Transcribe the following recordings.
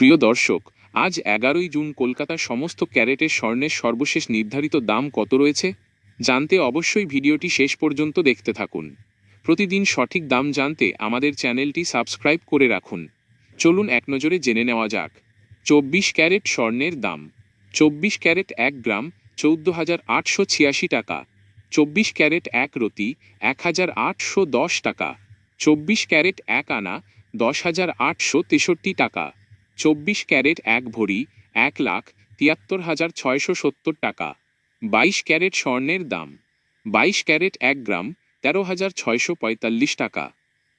প্রিয় দর্শক, আজ 11ই জুন কলকাতার সমস্ত ক্যারেটের স্বর্ণের সর্বশেষ নির্ধারিত দাম কত রয়েছে জানতে অবশ্যই ভিডিওটি শেষ পর্যন্ত দেখতে থাকুন। প্রতিদিন সঠিক দাম জানতে আমাদের চ্যানেলটি সাবস্ক্রাইব করে রাখুন। চলুন এক নজরে জেনে নেওয়া যাক 24 ক্যারেট স্বর্ণের দাম। 24 ক্যারেট 1 গ্রাম 14,886 টাকা। 24 ক্যারেট 1 রতি 1,810 টাকা। 24 ক্যারেট 1 আনা 10,863 টাকা। 24 ক্যারেট 1 ভরি 1,73,670 টাকা। 22 ক্যারেট স্বর্ণের দাম। 22 ক্যারেট 1 গ্রাম 13,645 টাকা।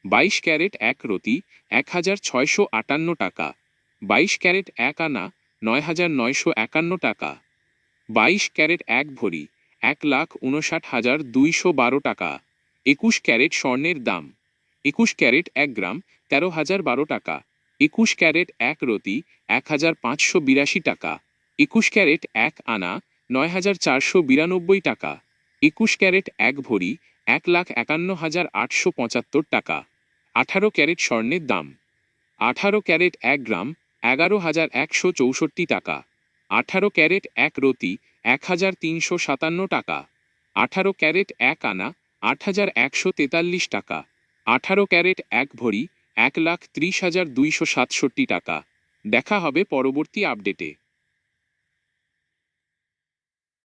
22 ক্যারেট 1 রতি 1,658 টাকা। 22 ক্যারেট 1 আনা 9,951 টাকা। 22 ক্যারেট 1 ভরি 1,59,212 টাকা। 21 ক্যারেট স্বর্ণের দাম। 21 ক্যারেট 1 গ্রাম 13,012 টাকা। 21 ক্যারেট 1 রতি 1,582 টাকা। 21 ক্যারেট 1 আনা 9,492 টাকা। 21 ক্যারেট 1 ভরি 1,51,875 টাকা। 18 ক্যারেট স্বর্ণের দাম। 18 ক্যারেট 1 গ্রাম 11,164 টাকা। 18 ক্যারেট 1 রতি 1,357 টাকা। 18 ক্যারেট 1 আনা 8,143 টাকা। 18 ক্যারেট 1 ভরি 1,30,267 টাকা। দেখা হবে পরবর্তী আপডেটে।